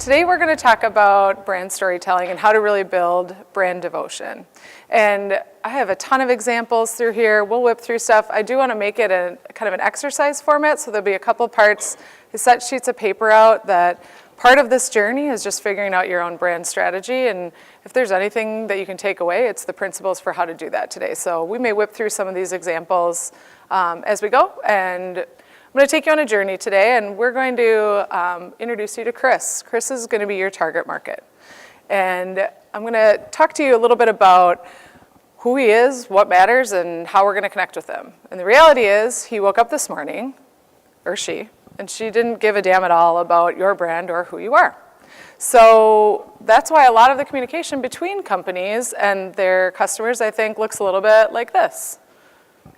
Today we're going to talk about brand storytelling and how to really build brand devotion. And I have a ton of examples through here. We'll whip through stuff. I do want to make it a kind of an exercise format, so there'll be a couple parts. I set sheets of paper out that part of this journey is just figuring out your own brand strategy. And if there's anything that you can take away, it's the principles for how to do that today. So we may whip through some of these examples as we go. And I'm going to take you on a journey today, and we're going to introduce you to Chris. Chris is going to be your target market. And I'm going to talk to you a little bit about who he is, what matters, and how we're going to connect with him. And the reality is, he woke up this morning, or she, and she didn't give a damn at all about your brand or who you are. So that's why a lot of the communication between companies and their customers, I think, looks a little bit like this.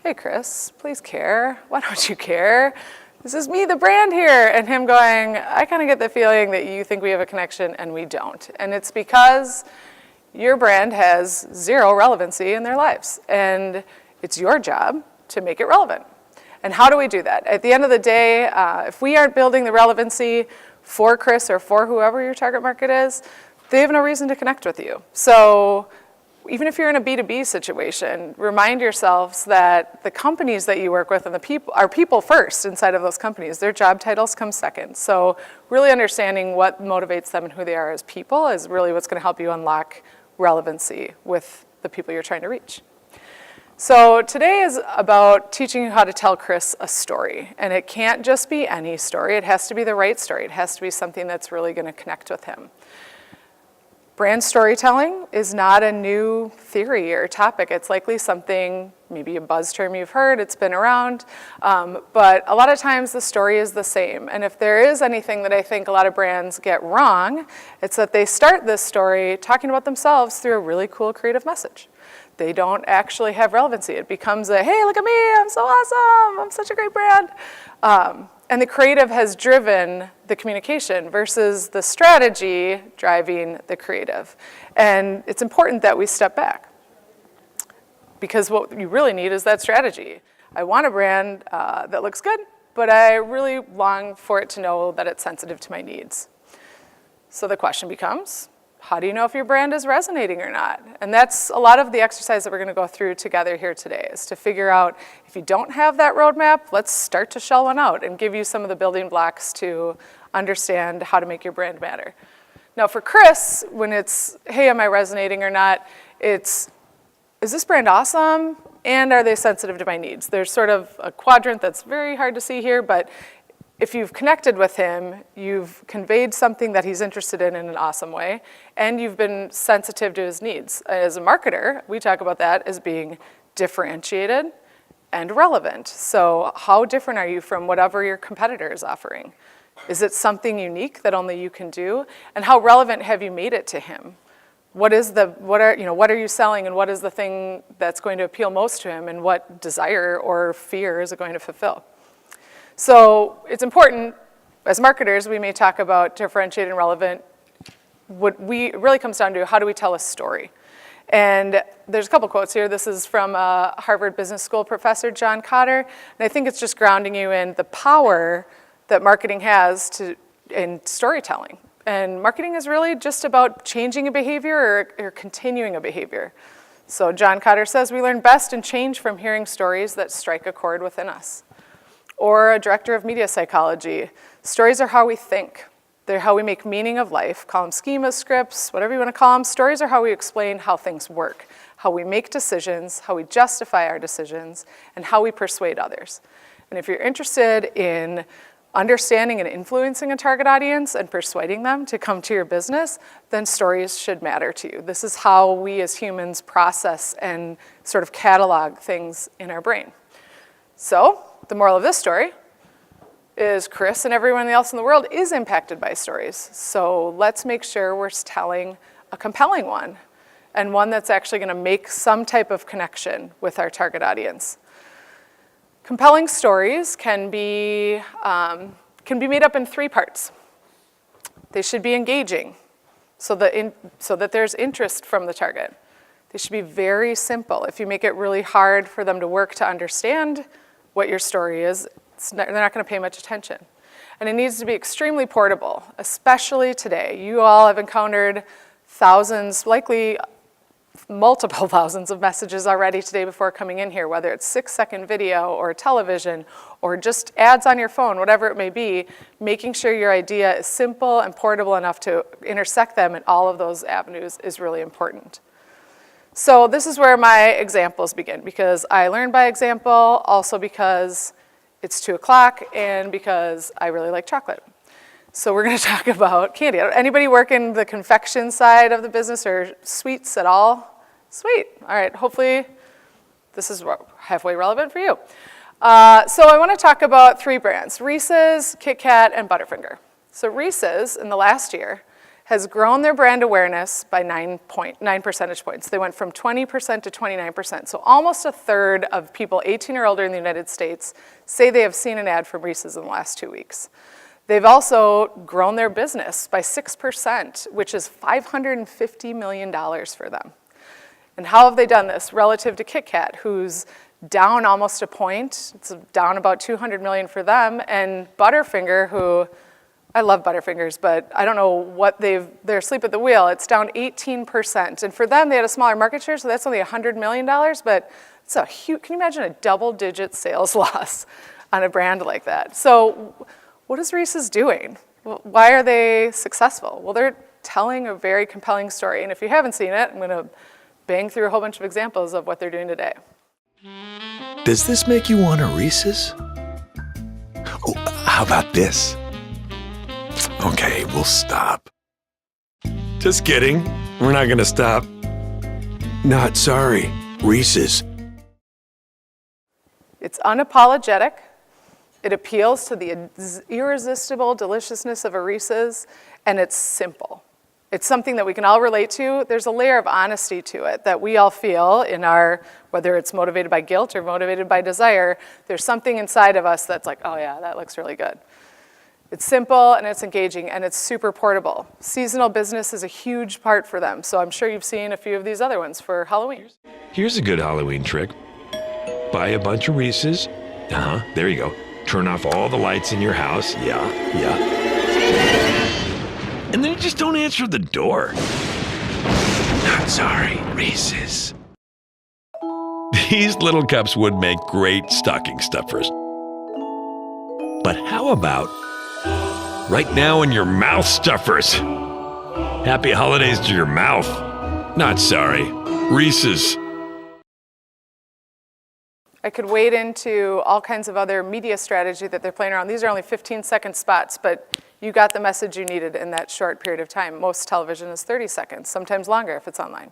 Hey, Chris, please care. Why don't you care? This is me, the brand here. And him going, I kind of get the feeling that you think we have a connection and we don't. And it's because your brand has zero relevancy in their lives. And it's your job to make it relevant. And how do we do that? At the end of the day, if we aren't building the relevancy for Chris or for whoever your target market is, they have no reason to connect with you. So even if you're in a B2B situation, remind yourselves that the companies that you work with and the people are people first inside of those companies. Their job titles come second. So really understanding what motivates them and who they are as people is really what's going to help you unlock relevancy with the people you're trying to reach. So today is about teaching you how to tell Chris a story. And it can't just be any story. It has to be the right story. It has to be something that's really going to connect with him. Brand storytelling is not a new theory or topic. It's likely something, maybe a buzz term you've heard, it's been around, but a lot of times the story is the same. And if there is anything that I think a lot of brands get wrong, it's that they start this story talking about themselves through a really cool creative message. They don't actually have relevancy. It becomes a, hey, look at me, I'm so awesome, I'm such a great brand. And the creative has driven the communication versus the strategy driving the creative. And it's important that we step back because what you really need is that strategy. I want a brand that looks good, but I really long for it to know that it's sensitive to my needs. So the question becomes, how do you know if your brand is resonating or not? And that's a lot of the exercise that we're going to go through together here today, is to figure out if you don't have that roadmap, let's start to shell one out and give you some of the building blocks to understand how to make your brand matter. Now for Chris, when it's, hey, am I resonating or not, it's, is this brand awesome? And are they sensitive to my needs? There's sort of a quadrant that's very hard to see here, but if you've connected with him, you've conveyed something that he's interested in an awesome way, and you've been sensitive to his needs. As a marketer, we talk about that as being differentiated and relevant. So how different are you from whatever your competitor is offering? Is it something unique that only you can do? And how relevant have you made it to him? What are you selling, and what is the thing that's going to appeal most to him, and what desire or fear is it going to fulfill? So it's important, as marketers, we may talk about differentiated and relevant. It really comes down to how do we tell a story? And there's a couple quotes here. This is from Harvard Business School professor John Kotter. And I think it's just grounding you in the power that marketing has in storytelling. And marketing is really just about changing a behavior or continuing a behavior. So John Kotter says, we learn best and change from hearing stories that strike a chord within us. Or a director of media psychology, stories are how we think. They're how we make meaning of life. Call them schemas, scripts, whatever you want to call them. Stories are how we explain how things work, how we make decisions, how we justify our decisions, and how we persuade others. And if you're interested in understanding and influencing a target audience and persuading them to come to your business, then stories should matter to you. This is how we as humans process and sort of catalog things in our brain. So the moral of this story is Chris and everyone else in the world is impacted by stories. So let's make sure we're telling a compelling one, and one that's actually going to make some type of connection with our target audience. Compelling stories can be made up in three parts. They should be engaging, so that there's interest from the target. They should be very simple. If you make it really hard for them to work to understand what your story is, they're not going to pay much attention. And it needs to be extremely portable, especially today. You all have encountered thousands, likely multiple thousands of messages already today before coming in here, whether it's 6-second video or television or just ads on your phone, whatever it may be, making sure your idea is simple and portable enough to intersect them in all of those avenues is really important. So this is where my examples begin, because I learn by example, also because it's 2 o'clock and because I really like chocolate. So we're going to talk about candy. Anybody work in the confection side of the business or sweets at all? Sweet. All right. Hopefully this is halfway relevant for you. So I want to talk about 3 brands, Reese's, Kit Kat, and Butterfinger. So Reese's, in the last year, has grown their brand awareness by 9 percentage points. They went from 20% to 29%. So almost a third of people 18 or older in the United States say they have seen an ad from Reese's in the last 2 weeks. They've also grown their business by 6%, which is $550 million for them. And how have they done this relative to Kit Kat, who's down almost a point? It's down about $200 million for them. And Butterfinger, who, I love Butterfingers, but I don't know what they're asleep at the wheel. It's down 18%. And for them, they had a smaller market share, so that's only $100 million. But it's a huge, can you imagine a double-digit sales loss on a brand like that? So what is Reese's doing? Why are they successful? Well, they're telling a very compelling story. And if you haven't seen it, I'm going to bang through a whole bunch of examples of what they're doing today. Does this make you want a Reese's? Oh, how about this? Okay, we'll stop. Just kidding. We're not going to stop. Not sorry. Reese's. It's unapologetic. It appeals to the irresistible deliciousness of a Reese's, and it's simple. It's something that we can all relate to. There's a layer of honesty to it that we all feel in our, whether it's motivated by guilt or motivated by desire, there's something inside of us that's like, oh yeah, that looks really good. It's simple and it's engaging and it's super portable. Seasonal business is a huge part for them, so I'm sure you've seen a few of these other ones for Halloween. Here's a good Halloween trick. Buy a bunch of Reese's. There you go. Turn off all the lights in your house. Yeah. And then you just don't answer the door. Not sorry, Reese's. These little cups would make great stocking stuffers. But how about right now in your mouth stuffers? Happy holidays to your mouth. Not sorry, Reese's. I could wade into all kinds of other media strategy that they're playing around. These are only 15-second spots, but you got the message you needed in that short period of time. Most television is 30 seconds, sometimes longer if it's online.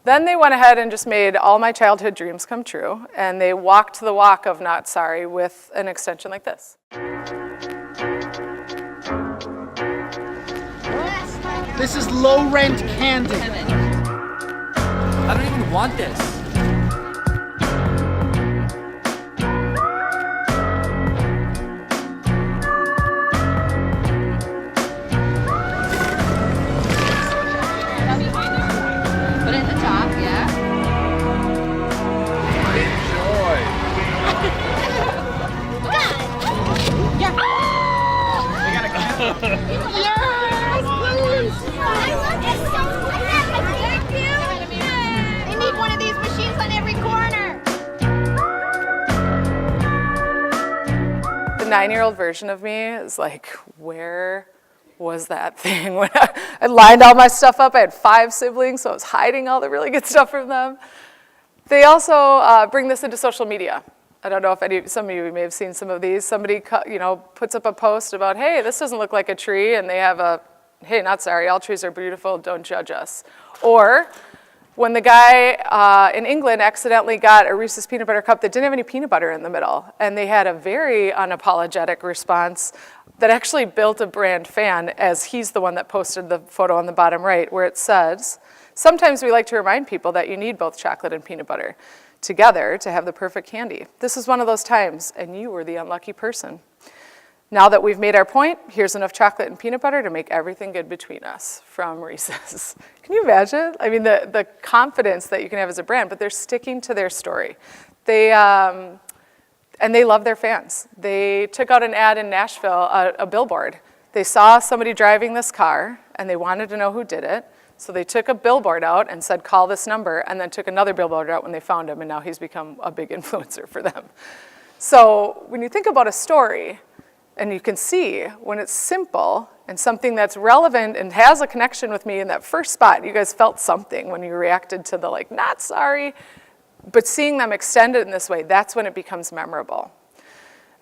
Then they went ahead and just made all my childhood dreams come true, and they walked the walk of not sorry with an extension like this. This is low-rent candy. I don't even want this. Put it in the top, yeah. Yes, please! I love this so much! Thank you! They need one of these machines on every corner! The 9-year-old version of me is like, where was that thing? When I lined all my stuff up. I had 5 siblings, so I was hiding all the really good stuff from them. They also bring this into social media. I don't know if some of you may have seen some of these. Somebody puts up a post about, hey, this doesn't look like a tree, and they have a, hey, not sorry, all trees are beautiful, don't judge us. Or when the guy in England accidentally got a Reese's peanut butter cup that didn't have any peanut butter in the middle, and they had a very unapologetic response that actually built a brand fan, as he's the one that posted the photo on the bottom right, where it says, sometimes we like to remind people that you need both chocolate and peanut butter together to have the perfect candy. This is one of those times, and you were the unlucky person. Now that we've made our point, here's enough chocolate and peanut butter to make everything good between us, from Reese's. Can you imagine? I mean, the confidence that you can have as a brand, but they're sticking to their story. They, and they love their fans. They took out an ad in Nashville, a billboard. They saw somebody driving this car, and they wanted to know who did it. So they took a billboard out and said, call this number, and then took another billboard out when they found him, and now he's become a big influencer for them. So when you think about a story, and you can see when it's simple and something that's relevant and has a connection with me in that first spot, you guys felt something when you reacted to the like, not sorry, but seeing them extend it in this way, that's when it becomes memorable.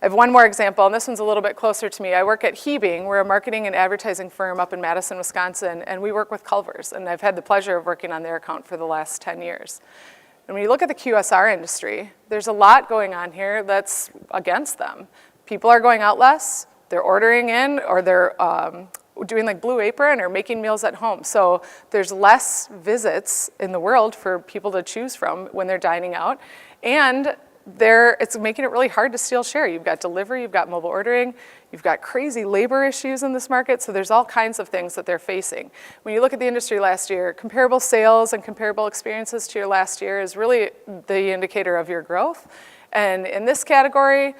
I have one more example, and this one's a little bit closer to me. I work at Hiebing. We're a marketing and advertising firm up in Madison, Wisconsin, and we work with Culver's, and I've had the pleasure of working on their account for the last 10 years. And when you look at the QSR industry, there's a lot going on here that's against them. People are going out less, they're ordering in, or they're doing like Blue Apron or making meals at home. So there's less visits in the world for people to choose from when they're dining out. And it's making it really hard to steal share. You've got delivery, you've got mobile ordering, you've got crazy labor issues in this market, so there's all kinds of things that they're facing. When you look at the industry last year, comparable sales and comparable experiences to your last year is really the indicator of your growth. And in this category,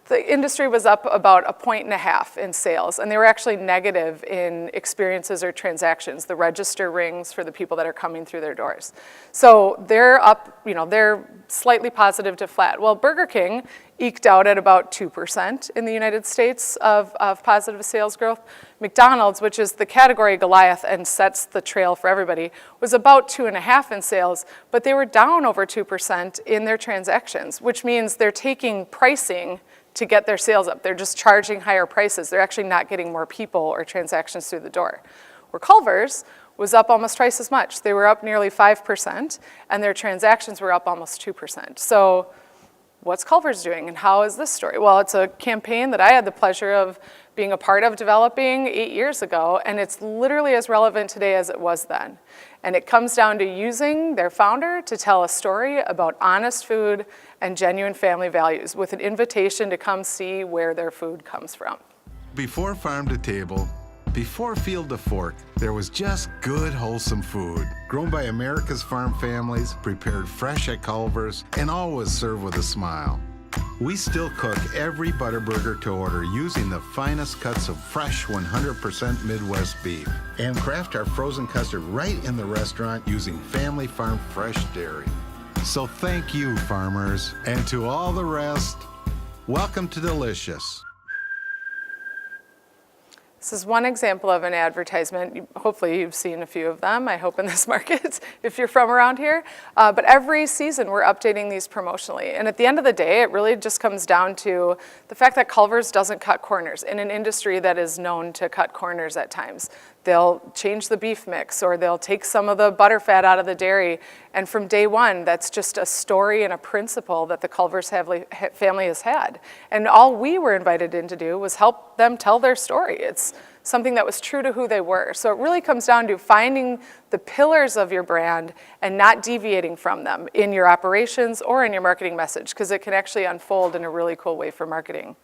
the industry was up about 1.5 points in sales, and they were actually negative in experiences or transactions, the register rings for the people that are coming through their doors. So they're up, they're slightly positive to flat. Well, Burger King eked out at about 2% in the United States of positive sales growth. McDonald's, which is the category Goliath and sets the trail for everybody, was about 2.5 in sales, but they were down over 2% in their transactions, which means they're taking pricing to get their sales up. They're just charging higher prices. They're actually not getting more people or transactions through the door. Where Culver's was up almost twice as much. They were up nearly 5%, and their transactions were up almost 2%. So what's Culver's doing, and how is this story? Well, it's a campaign that I had the pleasure of being a part of developing 8 years ago, and it's literally as relevant today as it was then. And it comes down to using their founder to tell a story about honest food and genuine family values with an invitation to come see where their food comes from. Before farm to table, before field to fork, there was just good, wholesome food, grown by America's farm families, prepared fresh at Culver's, and always served with a smile. We still cook every Butterburger to order using the finest cuts of fresh 100% Midwest beef, and craft our frozen custard right in the restaurant using family farm fresh dairy. So thank you, farmers, and to all the rest, welcome to Delicious. This is one example of an advertisement. Hopefully you've seen a few of them, I hope, in this market, if you're from around here. But every season we're updating these promotionally. And at the end of the day, it really just comes down to the fact that Culver's doesn't cut corners in an industry that is known to cut corners at times. They'll change the beef mix, or they'll take some of the butterfat out of the dairy. And from day one, that's just a story and a principle that the Culver's family has had. And all we were invited in to do was help them tell their story. It's something that was true to who they were. So it really comes down to finding the pillars of your brand and not deviating from them in your operations or in your marketing message, because it can actually unfold in a really cool way for marketing.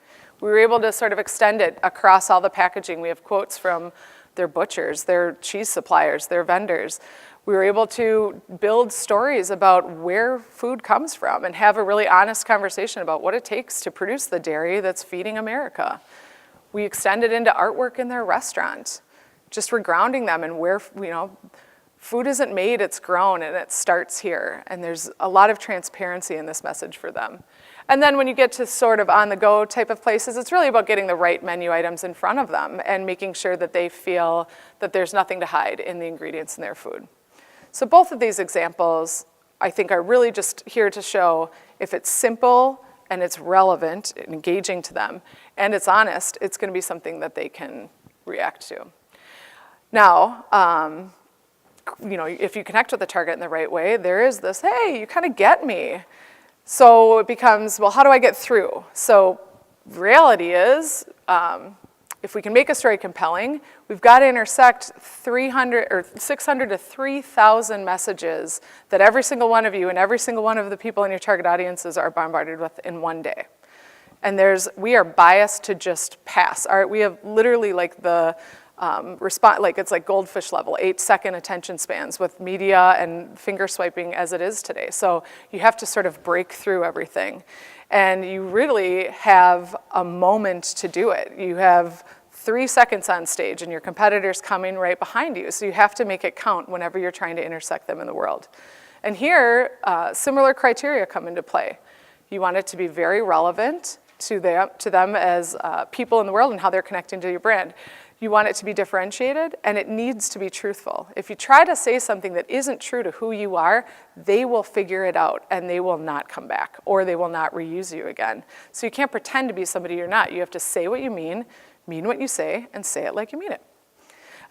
We were able to sort of extend it across all the packaging. We have quotes from their butchers, their cheese suppliers, their vendors. We were able to build stories about where food comes from and have a really honest conversation about what it takes to produce the dairy that's feeding America. We extended into artwork in their restaurant. Just regrounding them in where, food isn't made, it's grown, and it starts here. And there's a lot of transparency in this message for them. And then when you get to sort of on-the-go type of places, it's really about getting the right menu items in front of them and making sure that they feel that there's nothing to hide in the ingredients in their food. So both of these examples, I think, are really just here to show if it's simple and it's relevant and engaging to them, and it's honest, it's going to be something that they can react to. Now, if you connect with the target in the right way, there is this, hey, you kind of get me. So it becomes, well, how do I get through? So reality is, if we can make a story compelling, we've got to intersect 600 to 3,000 messages that every single one of you and every single one of the people in your target audiences are bombarded with in one day. And we are biased to just pass. We have literally like the response, like it's like goldfish level, 8-second attention spans with media and finger swiping as it is today. So you have to sort of break through everything. And you really have a moment to do it. You have 3 seconds on stage and your competitor's coming right behind you. So you have to make it count whenever you're trying to intersect them in the world. And here, similar criteria come into play. You want it to be very relevant to them as people in the world and how they're connecting to your brand. You want it to be differentiated, and it needs to be truthful. If you try to say something that isn't true to who you are, they will figure it out, and they will not come back, or they will not reuse you again. So you can't pretend to be somebody you're not. You have to say what you mean what you say, and say it like you mean it.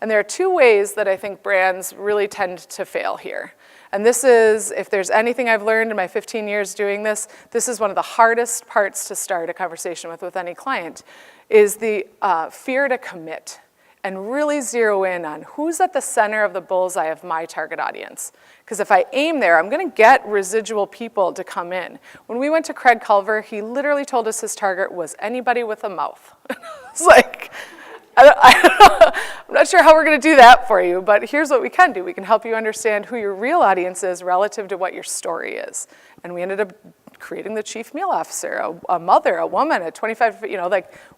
And there are 2 ways that I think brands really tend to fail here. And this is, if there's anything I've learned in my 15 years doing this, this is one of the hardest parts to start a conversation with any client, is the fear to commit and really zero in on who's at the center of the bullseye of my target audience. Because if I aim there, I'm gonna get residual people to come in. When we went to Craig Culver, he literally told us his target was anybody with a mouth. It's like, I'm not sure how we're going to do that for you, but here's what we can do. We can help you understand who your real audience is relative to what your story is. And we ended up creating the chief meal officer, a mother, a woman, a 25,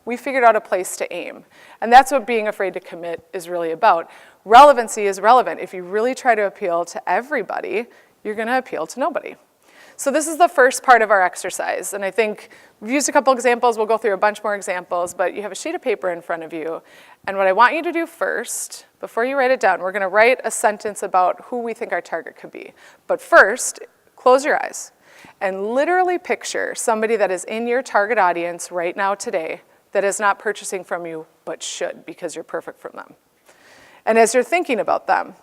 we figured out a place to aim. And that's what being afraid to commit is really about. Relevancy is relevant. If you really try to appeal to everybody, you're going to appeal to nobody. So this is the first part of our exercise, and I think we've used a couple examples. We'll go through a bunch more examples, but you have a sheet of paper in front of you, and what I want you to do first, before you write it down, we're gonna write a sentence about who we think our target could be. But first, close your eyes and literally picture somebody that is in your target audience right now today that is not purchasing from you, but should, because you're perfect from them. And as you're thinking about them,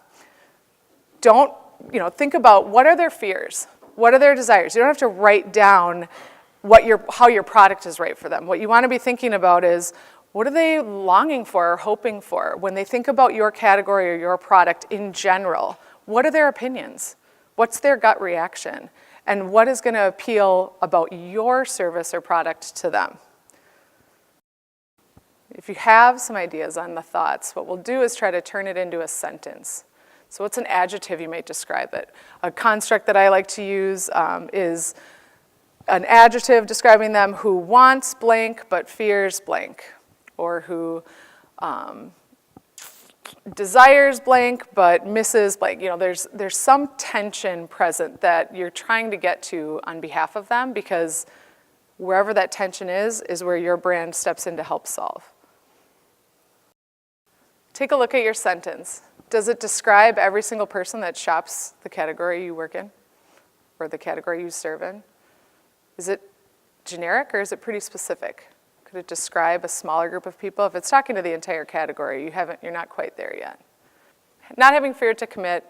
think about what are their fears? What are their desires? You don't have to write down how your product is right for them. What you want to be thinking about is, what are they longing for or hoping for? When they think about your category or your product in general, what are their opinions? What's their gut reaction? And what is going to appeal about your service or product to them? If you have some ideas on the thoughts, what we'll do is try to turn it into a sentence. So what's an adjective you might describe it? A construct that I like to use is an adjective describing them who wants blank but fears blank, or who desires blank but misses blank. There's some tension present that you're trying to get to on behalf of them, because wherever that tension is where your brand steps in to help solve. Take a look at your sentence. Does it describe every single person that shops the category you work in or the category you serve in? Is it generic or is it pretty specific? Could it describe a smaller group of people? If it's talking to the entire category, you're not quite there yet. Not having fear to commit,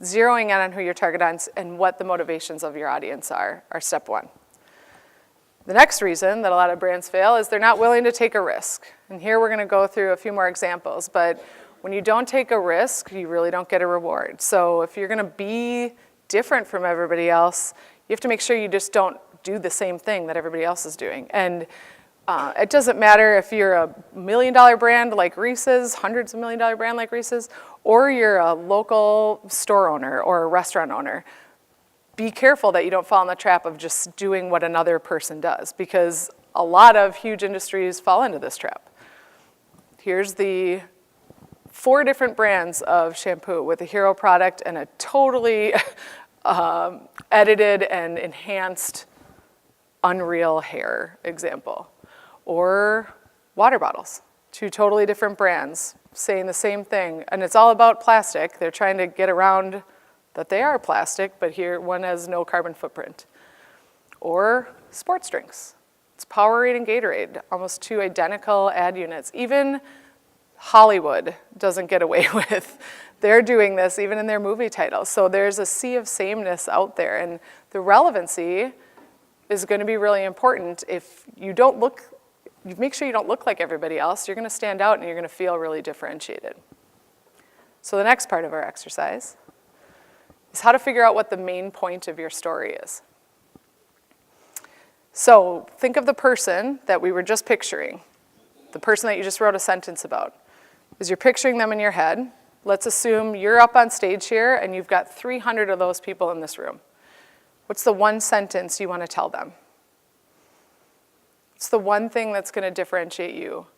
zeroing in on who your target audience and what the motivations of your audience are step 1. The next reason that a lot of brands fail is they're not willing to take a risk. And here we're going to go through a few more examples, but when you don't take a risk, you really don't get a reward. So if you're going to be different from everybody else, you have to make sure you just don't do the same thing that everybody else is doing. And it doesn't matter if you're a $1 million brand like Reese's, hundreds of $1 million brand like Reese's, or you're a local store owner or a restaurant owner. Be careful that you don't fall in the trap of just doing what another person does, because a lot of huge industries fall into this trap. Here's the 4 different brands of shampoo with a hero product and a totally edited and enhanced unreal hair example. Or water bottles, 2 totally different brands saying the same thing, and it's all about plastic. They're trying to get around that they are plastic, but here one has no carbon footprint. Or sports drinks. It's Powerade and Gatorade, almost 2 identical ad units. Even Hollywood doesn't get away with. They're doing this even in their movie titles. So there's a sea of sameness out there, and the relevancy is going to be really important. If you make sure you don't look like everybody else, you're going to stand out and you're going to feel really differentiated. So the next part of our exercise is how to figure out what the main point of your story is. So think of the person that we were just picturing, the person that you just wrote a sentence about. As you're picturing them in your head, let's assume you're up on stage here and you've got 300 of those people in this room. What's the one sentence you want to tell them? It's the one thing that's going to differentiate you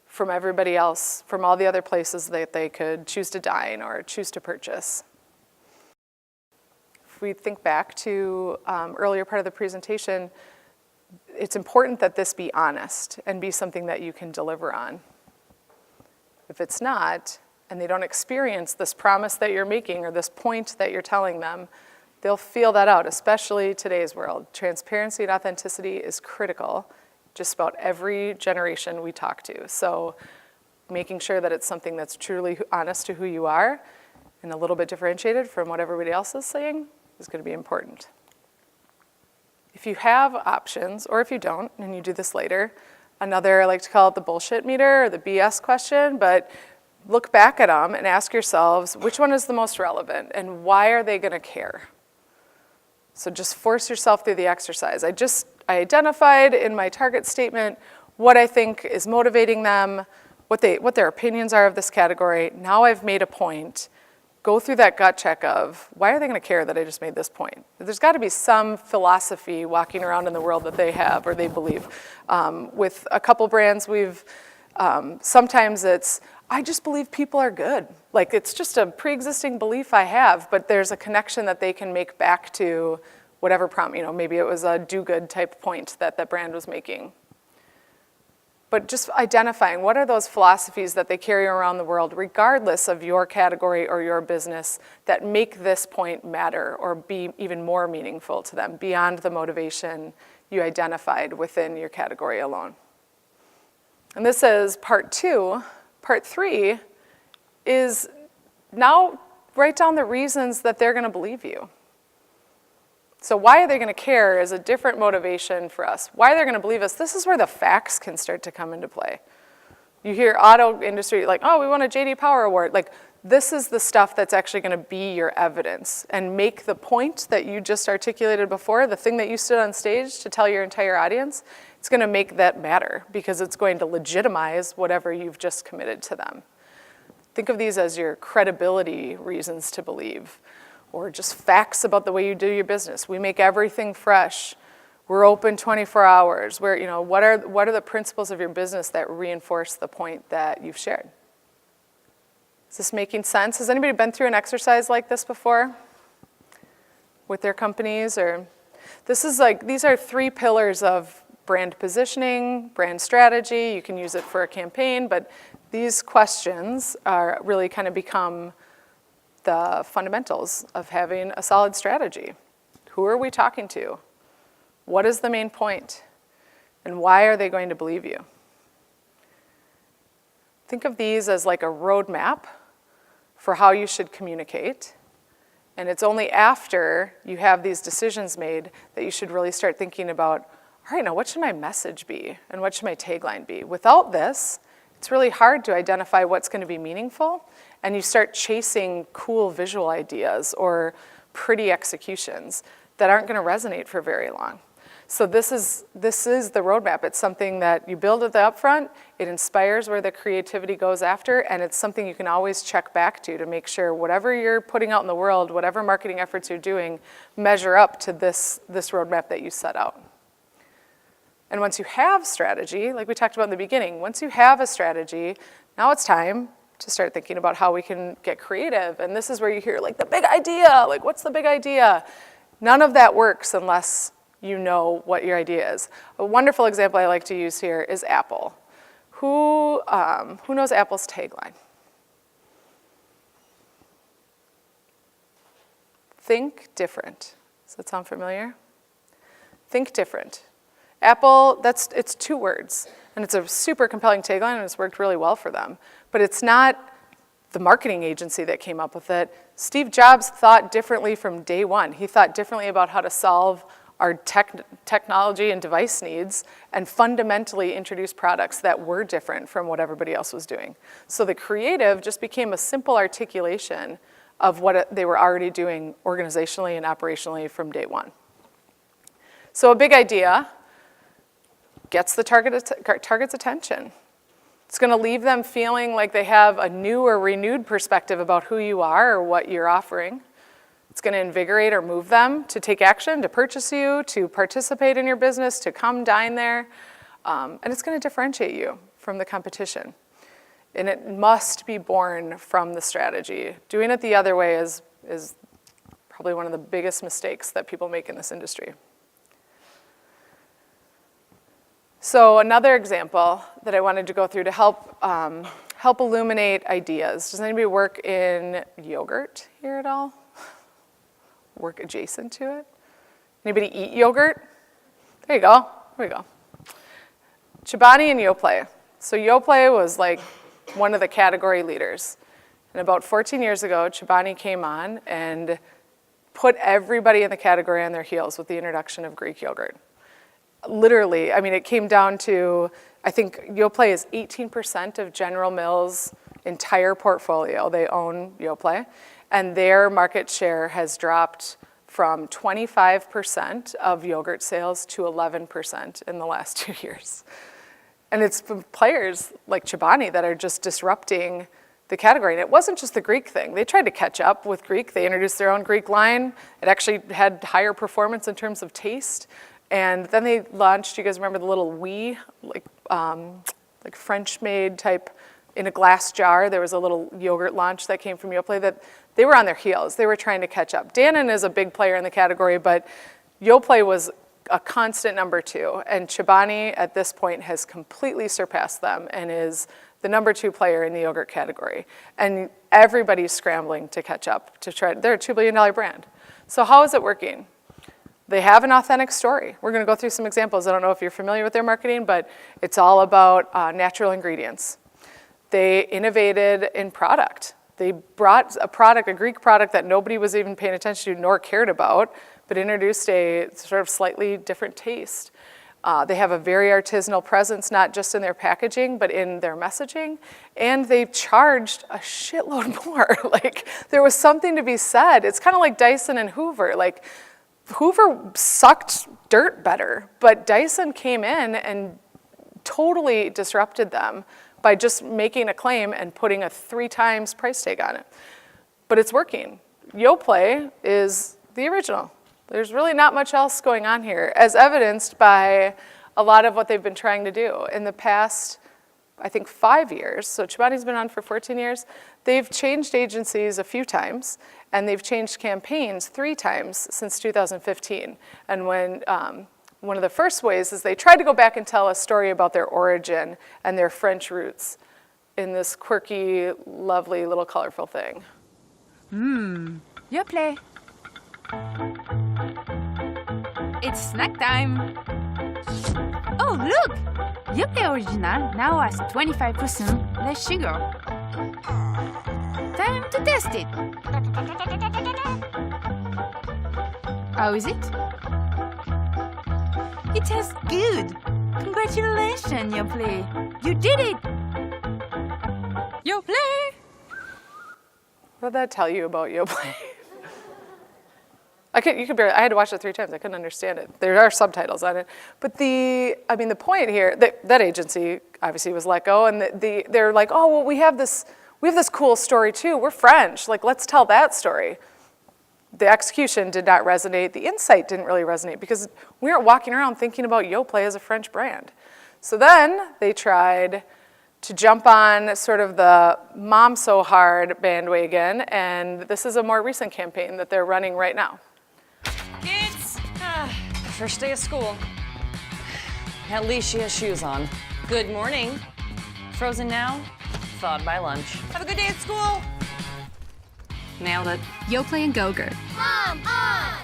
from everybody else, from all the other places that they could choose to dine or choose to purchase. If we think back to earlier part of the presentation, it's important that this be honest and be something that you can deliver on. If it's not, and they don't experience this promise that you're making or this point that you're telling them, they'll feel that out, especially today's world. Transparency and authenticity is critical, just about every generation we talk to. So making sure that it's something that's truly honest to who you are and a little bit differentiated from what everybody else is saying is going to be important. If you have options, or if you don't, and you do this later, another, I like to call it the bullshit meter or the BS question, but look back at them and ask yourselves, which one is the most relevant and why are they going to care? So just force yourself through the exercise. I identified in my target statement what I think is motivating them, what their opinions are of this category. Now I've made a point. Go through that gut check of, why are they going to care that I just made this point? There's got to be some philosophy walking around in the world that they have or they believe. With a couple brands, sometimes it's, I just believe people are good. Like, it's just a pre-existing belief I have, but there's a connection that they can make back to whatever prompt, maybe it was a do-good type point that that brand was making. But just identifying what are those philosophies that they carry around the world, regardless of your category or your business, that make this point matter or be even more meaningful to them beyond the motivation you identified within your category alone. And this is part 2. Part 3 is now write down the reasons that they're going to believe you. So why are they going to care is a different motivation for us. Why they're going to believe us, this is where the facts can start to come into play. You hear auto industry like, oh, we won a J.D. Power Award. Like, this is the stuff that's actually going to be your evidence and make the point that you just articulated before, the thing that you stood on stage to tell your entire audience, it's going to make that matter because it's going to legitimize whatever you've just committed to them. Think of these as your credibility reasons to believe, or just facts about the way you do your business. We make everything fresh. We're open 24 hours. What are the principles of your business that reinforce the point that you've shared? Is this making sense? Has anybody been through an exercise like this before with their companies? Or these are 3 pillars of brand positioning, brand strategy. You can use it for a campaign, but these questions are really kind of become the fundamentals of having a solid strategy. Who are we talking to? What is the main point? And why are they going to believe you? Think of these as like a roadmap for how you should communicate. And it's only after you have these decisions made that you should really start thinking about, all right, now what should my message be? And what should my tagline be? Without this, it's really hard to identify what's going to be meaningful. And you start chasing cool visual ideas or pretty executions that aren't going to resonate for very long. So this is the roadmap. It's something that you build at the upfront, it inspires where the creativity goes after, and it's something you can always check back to make sure whatever you're putting out in the world, whatever marketing efforts you're doing, measure up to this roadmap that you set out. And once you have strategy, like we talked about in the beginning, once you have a strategy, now it's time to start thinking about how we can get creative. And this is where you hear like the big idea, like what's the big idea? None of that works unless you know what your idea is. A wonderful example I like to use here is Apple. Who knows Apple's tagline? Think different. Does that sound familiar? Think different. Apple, it's 2 words, and it's a super compelling tagline, and it's worked really well for them. But it's not the marketing agency that came up with it. Steve Jobs thought differently from day one. He thought differently about how to solve our technology and device needs and fundamentally introduce products that were different from what everybody else was doing. So the creative just became a simple articulation of what they were already doing organizationally and operationally from day one. So a big idea gets the target's attention. It's going to leave them feeling like they have a new or renewed perspective about who you are or what you're offering. It's going to invigorate or move them to take action, to purchase you, to participate in your business, to come dine there. And it's going to differentiate you from the competition. And it must be born from the strategy. Doing it the other way is probably one of the biggest mistakes that people make in this industry. So another example that I wanted to go through to help illuminate ideas. Does anybody work in yogurt here at all? Work adjacent to it? Anybody eat yogurt? There you go. There we go. Chobani and Yoplait. So Yoplait was like one of the category leaders. And about 14 years ago, Chobani came on and put everybody in the category on their heels with the introduction of Greek yogurt. Literally, I mean, it came down to, I think Yoplait is 18% of General Mills' entire portfolio. They own Yoplait, and their market share has dropped from 25% of yogurt sales to 11% in the last 2 years. And it's players like Chobani that are just disrupting the category. And it wasn't just the Greek thing. They tried to catch up with Greek. They introduced their own Greek line. It actually had higher performance in terms of taste. And then they launched, you guys remember the little wee, like French-made type in a glass jar. There was a little yogurt launch that came from Yoplait that they were on their heels. They were trying to catch up. Dannon is a big player in the category, but Yoplait was a constant number 2. And Chobani at this point has completely surpassed them and is the number 2 player in the yogurt category. And everybody's scrambling to catch up to try. They're a $2 billion brand. So how is it working? They have an authentic story. We're going to go through some examples. I don't know if you're familiar with their marketing, but it's all about natural ingredients. They innovated in product. They brought a product, a Greek product that nobody was even paying attention to nor cared about, but introduced a sort of slightly different taste. They have a very artisanal presence, not just in their packaging, but in their messaging. And they charged a shitload more. Like, there was something to be said. It's kind of like Dyson and Hoover. Like, Hoover sucked dirt better, but Dyson came in and totally disrupted them by just making a claim and putting a 3 times price tag on it. But it's working. Yoplait is the original. There's really not much else going on here, as evidenced by a lot of what they've been trying to do. In the past, I think 5 years, so Chobani's been on for 14 years, they've changed agencies a few times, and they've changed campaigns 3 times since 2015. And when one of the first ways is they tried to go back and tell a story about their origin and their French roots in this quirky, lovely, little colorful thing. Yoplait. It's snack time. Oh, look! Yoplait Original now has 25% less sugar. Time to test it. How is it? It tastes good. Congratulations, Yoplait. You did it. Yoplait. What did that tell you about Yoplait? I had to watch it 3 times. I couldn't understand it. There are subtitles on it. But the point here, that agency obviously was let go, and they're like, oh, well, we have this cool story too. We're French. Like, let's tell that story. The execution did not resonate. The insight didn't really resonate because we aren't walking around thinking about Yoplait as a French brand. So then they tried to jump on sort of the Mom So Hard bandwagon, and this is a more recent campaign that they're running right now. Kids, first day of school. At least she has shoes on. Good morning. Frozen now, thawed by lunch. Have a good day at school. Nailed it. Yoplait and Go-Gurt. Mom on!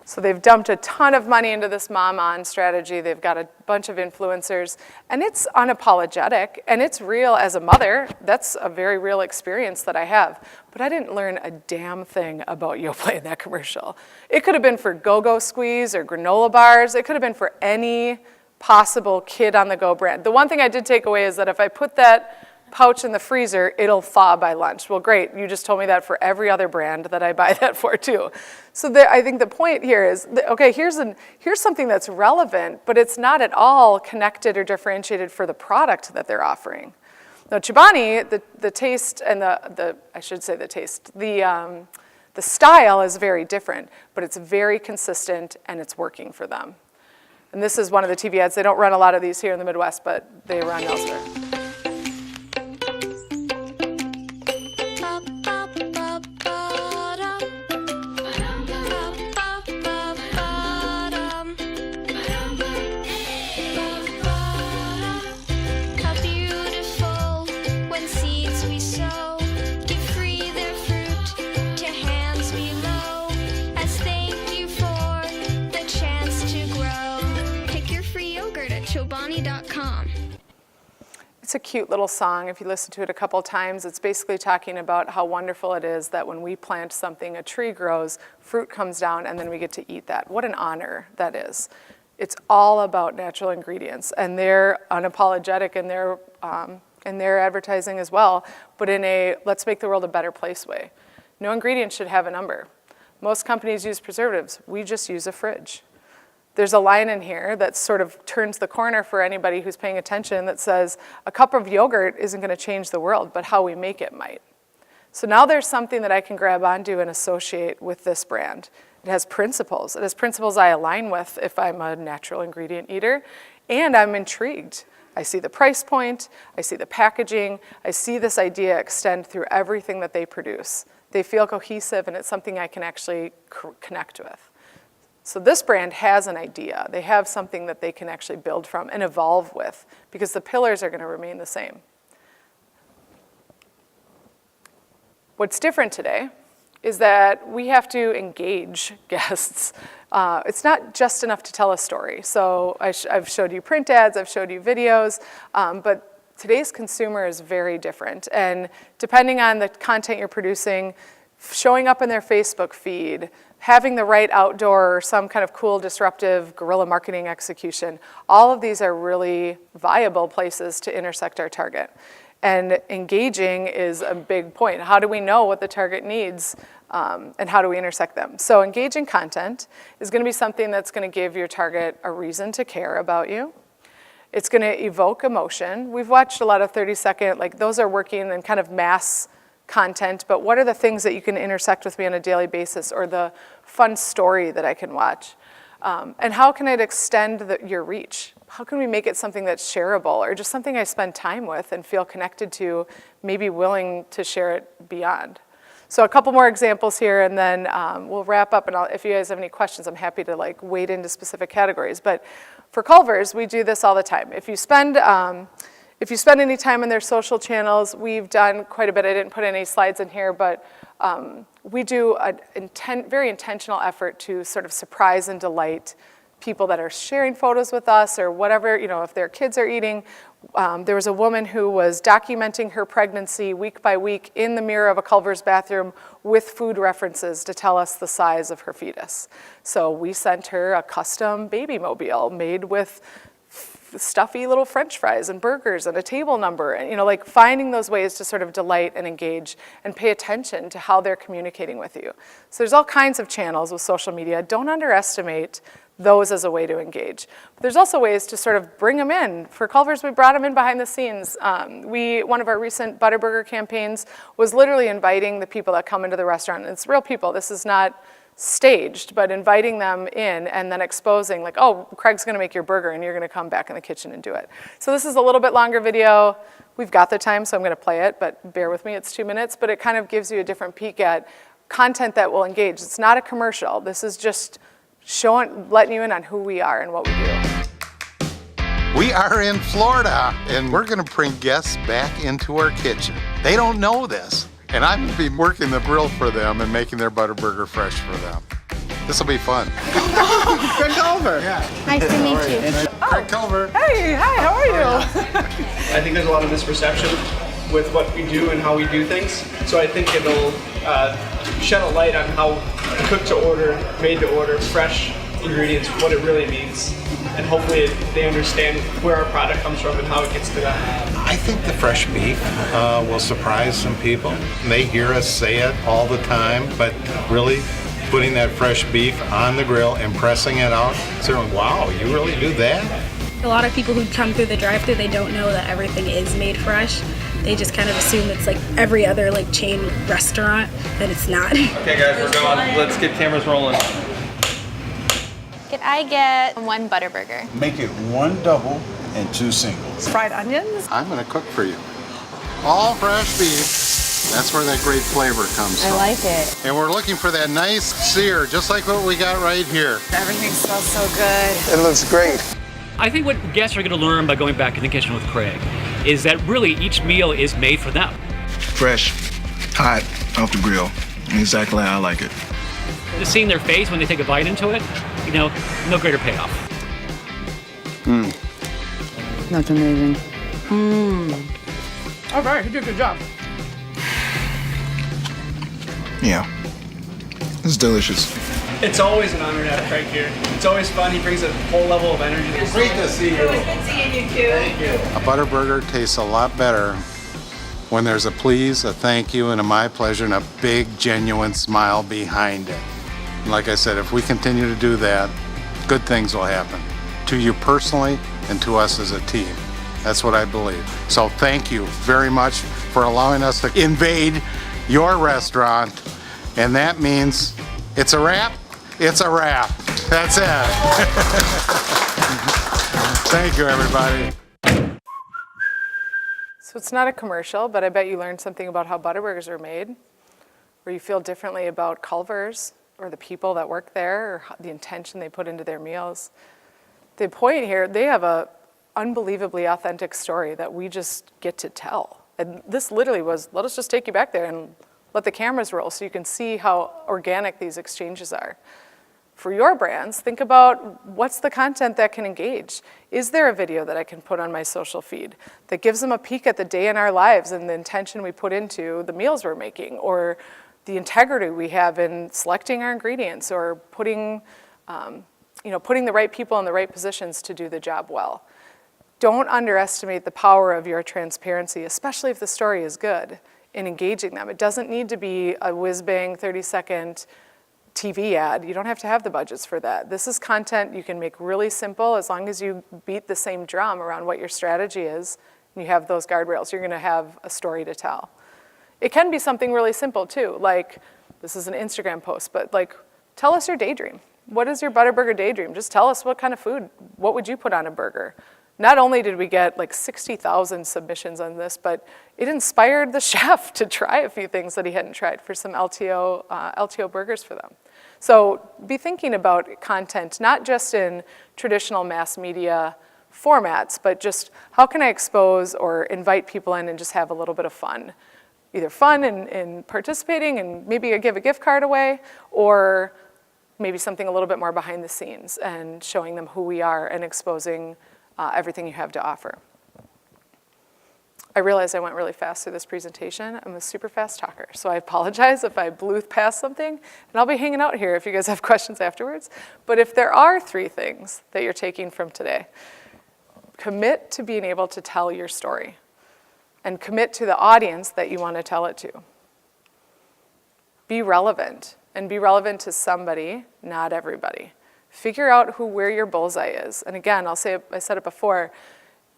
So they've dumped a ton of money into this Mom On strategy. They've got a bunch of influencers, and it's unapologetic, and it's real as a mother. That's a very real experience that I have. But I didn't learn a damn thing about Yoplait in that commercial. It could have been for Go-Go Squeeze or granola bars. It could have been for any possible kid-on-the-go brand. The one thing I did take away is that if I put that pouch in the freezer, it'll thaw by lunch. Well, great, you just told me that for every other brand that I buy that for too. So I think the point here is, okay, here's something that's relevant, but it's not at all connected or differentiated for the product that they're offering. Now, Chobani, the taste and the style is very different, but it's very consistent and it's working for them. And this is one of the TV ads. They don't run a lot of these here in the Midwest, but they run elsewhere. It's a cute little song. If you listen to it a couple times, it's basically talking about how wonderful it is that when we plant something, a tree grows, fruit comes down, and then we get to eat that. What an honor that is. It's all about natural ingredients, and they're unapologetic in their advertising as well, but in a let's make the world a better place way. No ingredient should have a number. Most companies use preservatives. We just use a fridge. There's a line in here that sort of turns the corner for anybody who's paying attention that says a cup of yogurt isn't going to change the world, but how we make it might. So now there's something that I can grab onto and associate with this brand. It has principles. It has principles I align with if I'm a natural ingredient eater, and I'm intrigued. I see the price point, I see the packaging, I see this idea extend through everything that they produce. They feel cohesive, and it's something I can actually connect with. So this brand has an idea. They have something that they can actually build from and evolve with, because the pillars are going to remain the same. What's different today is that we have to engage guests. It's not just enough to tell a story. So I've showed you print ads, I've showed you videos, but today's consumer is very different. And depending on the content you're producing, showing up in their Facebook feed, having the right outdoor or some kind of cool, disruptive guerrilla marketing execution, all of these are really viable places to intersect our target. And engaging is a big point. How do we know what the target needs, and how do we intersect them? So engaging content is going to be something that's going to give your target a reason to care about you. It's going to evoke emotion. We've watched a lot of 30-second, like those are working in kind of mass content, but what are the things that you can intersect with me on a daily basis, or the fun story that I can watch? And how can it extend your reach? How can we make it something that's shareable, or just something I spend time with and feel connected to, maybe willing to share it beyond? So a couple more examples here, and then we'll wrap up, and if you guys have any questions, I'm happy to like wade into specific categories. But for Culver's, we do this all the time. If you spend any time on their social channels, we've done quite a bit. I didn't put any slides in here, but we do a very intentional effort to sort of surprise and delight people that are sharing photos with us, or whatever, if their kids are eating. There was a woman who was documenting her pregnancy week by week in the mirror of a Culver's bathroom with food references to tell us the size of her fetus. So we sent her a custom baby mobile made with stuffy little French fries and burgers and a table number, and like finding those ways to sort of delight and engage and pay attention to how they're communicating with you. So there's all kinds of channels with social media. Don't underestimate those as a way to engage. But there's also ways to sort of bring them in. For Culver's, we brought them in behind the scenes. One of our recent Butterburger campaigns was literally inviting the people that come into the restaurant. And it's real people. This is not staged, but inviting them in and then exposing, like, oh, Craig's gonna make your burger and you're gonna come back in the kitchen and do it. So this is a little bit longer video. We've got the time, so I'm gonna play it, but bear with me, it's 2 minutes, but it kind of gives you a different peek at content that will engage. It's not a commercial. This is just letting you in on who we are and what we do. We are in Florida, and we're going to bring guests back into our kitchen. They don't know this, and I'm going to be working the grill for them and making their Butterburger fresh for them. This will be fun. Craig Culver. Nice to meet you. Craig Culver. Hey, hi, how are you? I think there's a lot of misperception with what we do and how we do things. So I think it'll shed a light on how cooked to order, made to order, fresh ingredients, what it really means. And hopefully they understand where our product comes from and how it gets to them. I think the fresh beef will surprise some people. They hear us say it all the time, but really putting that fresh beef on the grill and pressing it out, saying, wow, you really do that? A lot of people who come through the drive-thru, they don't know that everything is made fresh. They just kind of assume it's like every other like chain restaurant, that it's not. Okay guys, we're going. Let's get cameras rolling. Get I get 1 butter burger. Make it 1 double and 2 singles. Fried onions? I'm gonna cook for you. All fresh beef. That's where that great flavor comes from. I like it. And we're looking for that nice sear, just like what we got right here. Everything smells so good. It looks great. I think what guests are going to learn by going back in the kitchen with Craig is that really each meal is made for them. Fresh, hot, off the grill. Exactly how I like it. Just seeing their face when they take a bite into it, you know, no greater payoff. That's amazing. All right, you did a good job. Yeah, it's delicious. It's always an honor to have Craig here. It's always fun. He brings a whole level of energy. It's great to see you. Good seeing you too. Thank you. A butter burger tastes a lot better when there's a please, a thank you, and a my pleasure, and a big, genuine smile behind it. And like I said, if we continue to do that, good things will happen. To you personally and to us as a team. That's what I believe. So thank you very much for allowing us to invade your restaurant. And that means it's a wrap. It's a wrap. That's it. Thank you, everybody. So it's not a commercial, but I bet you learned something about how Butterburgers are made, or you feel differently about Culver's or the people that work there, or the intention they put into their meals. The point here, they have a unbelievably authentic story that we just get to tell. And this literally was, let us just take you back there and let the cameras roll so you can see how organic these exchanges are. For your brands, think about what's the content that can engage. Is there a video that I can put on my social feed that gives them a peek at the day in our lives and the intention we put into the meals we're making, or the integrity we have in selecting our ingredients, or putting the right people in the right positions to do the job well. Don't underestimate the power of your transparency, especially if the story is good, in engaging them. It doesn't need to be a whiz-bang 30-second TV ad. You don't have to have the budgets for that. This is content you can make really simple as long as you beat the same drum around what your strategy is and you have those guardrails. You're gonna have a story to tell. It can be something really simple too, like this is an Instagram post, but like tell us your daydream. What is your Butterburger daydream? Just tell us what kind of food, what would you put on a burger? Not only did we get like 60,000 submissions on this, but it inspired the chef to try a few things that he hadn't tried for some LTO burgers for them. So be thinking about content, not just in traditional mass media formats, but just how can I expose or invite people in and just have a little bit of fun? Either fun in participating and maybe give a gift card away, or maybe something a little bit more behind the scenes and showing them who we are and exposing everything you have to offer. I realize I went really fast through this presentation. I'm a super fast talker, so I apologize if I blew past something, and I'll be hanging out here if you guys have questions afterwards. But if there are 3 things that you're taking from today, commit to being able to tell your story, and commit to the audience that you want to tell it to. Be relevant, and be relevant to somebody, not everybody. Figure out where your bullseye is. And again, I said it before,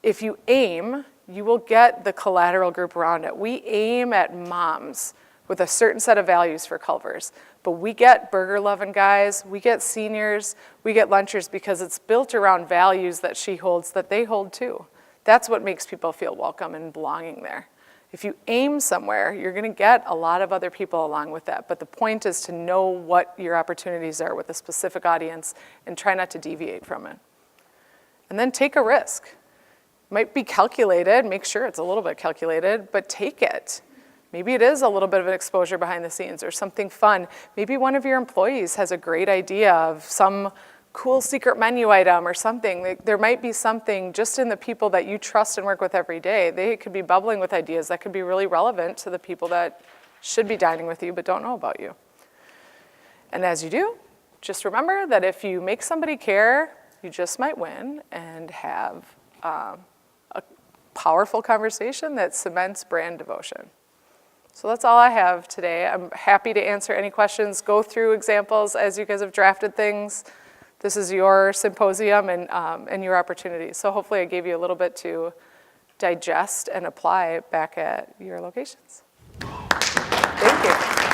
if you aim, you will get the collateral group around it. We aim at moms with a certain set of values for Culver's, but we get burger-loving guys, we get seniors, we get lunchers because it's built around values that she holds that they hold too. That's what makes people feel welcome and belonging there. If you aim somewhere, you're gonna get a lot of other people along with that, but the point is to know what your opportunities are with a specific audience and try not to deviate from it. And then take a risk. Might be calculated, make sure it's a little bit calculated, but take it. Maybe it is a little bit of an exposure behind the scenes or something fun. Maybe one of your employees has a great idea of some cool secret menu item or something. There might be something just in the people that you trust and work with every day. They could be bubbling with ideas that could be really relevant to the people that should be dining with you but don't know about you. And as you do, just remember that if you make somebody care, you just might win and have a powerful conversation that cements brand devotion. So that's all I have today. I'm happy to answer any questions, go through examples as you guys have drafted things. This is your symposium and your opportunity. So hopefully I gave you a little bit to digest and apply back at your locations. Thank you.